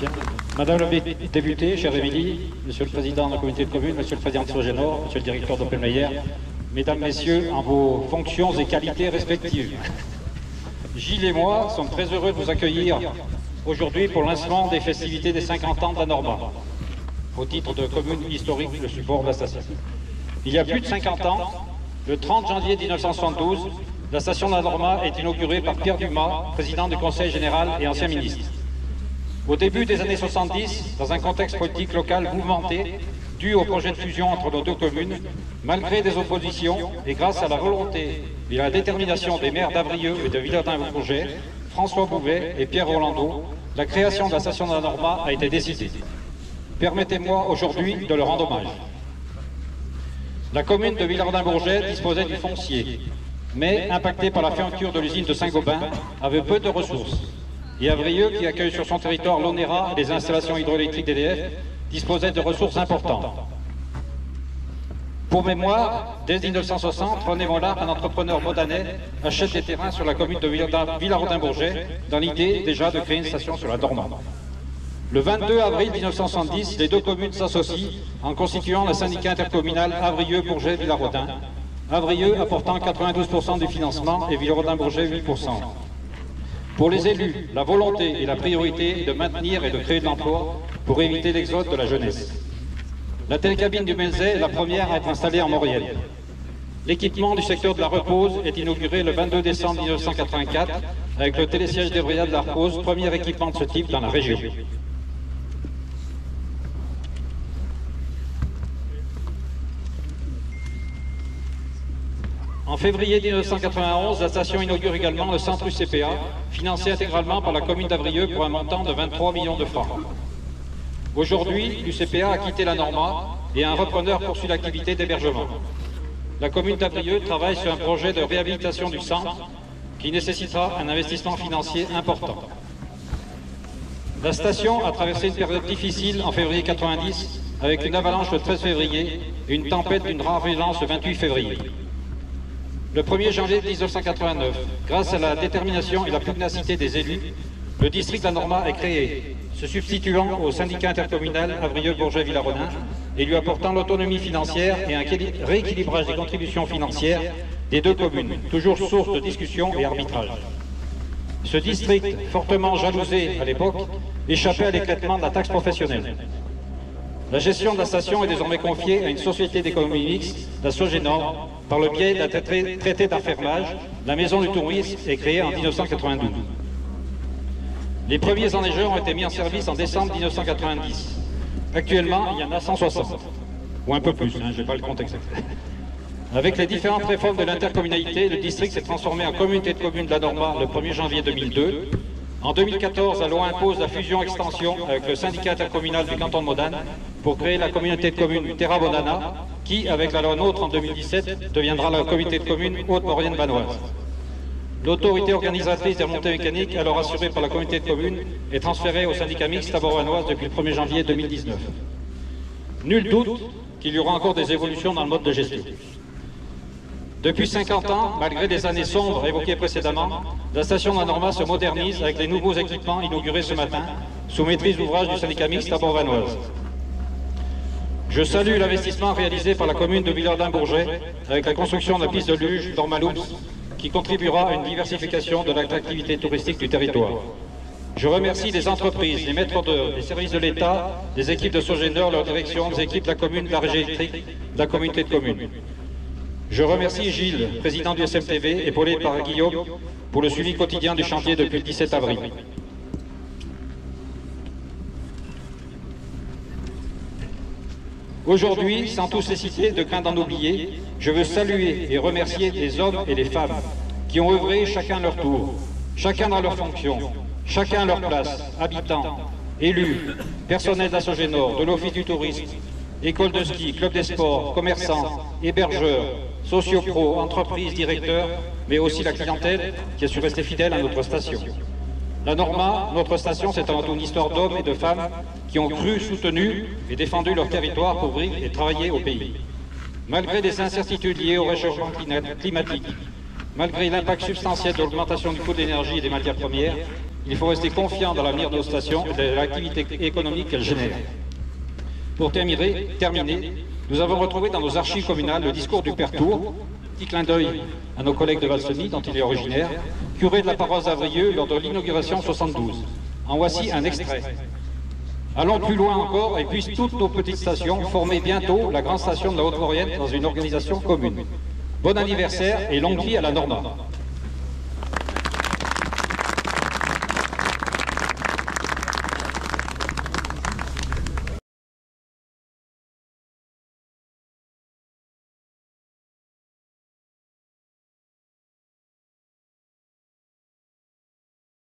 Bien. Madame la députée, chère Émilie, Monsieur le Président de la Communauté de communes, Monsieur le Président de Sogénor, Monsieur le Directeur d'Openmeyer, Mesdames, Messieurs, en vos fonctions et qualités respectives, Gilles et moi sommes très heureux de vous accueillir aujourd'hui pour le lancement des festivités des 50 ans de la Norma, au titre de commune historique, le support de la station. Il y a plus de 50 ans, le 30 janvier 1972, la station de la Norma est inaugurée par Pierre Dumas, président du Conseil général et ancien ministre. Au début des années 70, dans un contexte politique local mouvementé, dû au projet de fusion entre nos deux communes, malgré des oppositions et grâce à la volonté et à la détermination des maires d'Avrieux et de Villardin-Bourget, François Bouvet et Pierre Rolando, la création de la station de la Norma a été décidée. Permettez-moi aujourd'hui de leur rendre hommage. La commune de Villardin-Bourget disposait du foncier, mais impactée par la fermeture de l'usine de Saint-Gobain, avait peu de ressources. Et Avrieux, qui accueille sur son territoire l'ONERA et les installations hydroélectriques d'EDF, disposait de ressources importantes. Pour mémoire, dès 1960, René Mollard, un entrepreneur modanais, achète des terrains sur la commune de Villardin-Bourget, dans l'idée déjà de créer une station sur la Norma. Le 22 avril 1970, les deux communes s'associent en constituant le syndicat intercommunal Avrieux-Bourget-Villardin, Avrieux apportant 92% du financement et Villardin-Bourget 8%. Pour les élus, la volonté et la priorité est de maintenir et de créer de l'emploi pour éviter l'exode de la jeunesse. La télécabine du Melzet est la première à être installée en Maurienne. L'équipement du secteur de la Repose est inauguré le 22 décembre 1984 avec le télésiège d'Evria de la Repose, premier équipement de ce type dans la région. En février 1991, la station inaugure également le centre UCPA, financé intégralement par la commune d'Avrieux pour un montant de 23 millions de francs. Aujourd'hui, l'UCPA a quitté la Norma et un repreneur poursuit l'activité d'hébergement. La commune d'Avrieux travaille sur un projet de réhabilitation du centre qui nécessitera un investissement financier important. La station a traversé une période difficile en février 90 avec une avalanche le 13 février et une tempête d'une rare violence le 28 février. Le 1er janvier 1989, grâce à la détermination et la pugnacité des élus, le district de la Norma est créé, se substituant au syndicat intercommunal Avrieux-Bourget-Villardin et lui apportant l'autonomie financière et un rééquilibrage des contributions financières des deux communes, toujours source de discussion et arbitrage. Ce district, fortement jalousé à l'époque, échappait à l'éclatement de la taxe professionnelle. La gestion de la station est désormais confiée à une société d'économie mixte, la Sogénor, par le biais d'un traité d'affermage. La Maison du Tourisme est créée en 1992. Les premiers enneigeurs ont été mis en service en décembre 1990. Actuellement, il y en a 160, ou un peu plus, je n'ai pas le compte exact. Avec les différentes réformes de l'intercommunalité, le district s'est transformé en communauté de communes de la Norma le 1er janvier 2002. En 2014, la loi impose la fusion-extension avec le syndicat intercommunal du canton de Modane pour créer la communauté de communes Terra-Bonana, qui, avec la loi NOTRe en 2017, deviendra la communauté de communes Haute-Maurienne-Vanoise. L'autorité organisatrice des remontées mécaniques, alors assurée par la communauté de communes, est transférée au syndicat mixte Tabor-Vanoise depuis le 1er janvier 2019. Nul doute qu'il y aura encore des évolutions dans le mode de gestion. Depuis 50 ans, malgré les années sombres évoquées précédemment, la station de la Norma se modernise avec les nouveaux équipements inaugurés ce matin, sous maîtrise d'ouvrage du syndicat mixte Tabor-Vanoise. Je salue l'investissement réalisé par la commune de Villardin-Bourget avec la construction de la piste de luge Dormaloups, qui contribuera à une diversification de l'attractivité touristique du territoire. Je remercie les entreprises, les maîtres d'œuvre, les services de l'État, les équipes de Sogénor, leur direction, les équipes de la commune, de la régie électrique, de la communauté de communes. Je remercie Gilles, président du SMTV, épaulé par Guillaume, pour le suivi quotidien du chantier depuis le 17 avril. Aujourd'hui, sans tous les citer, de crainte d'en oublier, je veux saluer et remercier les hommes et les femmes qui ont œuvré chacun à leur tour, chacun dans leur fonction, chacun à leur place, habitants, élus, personnel de la Sogénor, de l'Office du tourisme, école de ski, club des sports, commerçants, hébergeurs, sociopros, entreprises, directeurs, mais aussi la clientèle qui a su rester fidèle à notre station. La Norma, notre station, c'est avant tout une histoire d'hommes et de femmes qui ont cru, soutenu et défendu leur territoire pour vivre et travailler au pays. Malgré les incertitudes liées au réchauffement climatique, malgré l'impact substantiel de l'augmentation du coût de l'énergie et des matières premières, Il faut rester confiant dans l'avenir de nos stations et de l'activité économique qu'elles génèrent. Pour terminer, nous avons retrouvé dans nos archives communales le discours du Père Tour, petit clin d'œil à nos collègues de Valseny, dont il est originaire, curé de la paroisse d'Avrieux lors de l'inauguration 72. En voici un extrait. Allons plus loin encore et puissent toutes nos petites stations former bientôt la grande station de la Haute-Maurienne dans une organisation commune. Bon anniversaire et longue vie à la Norma.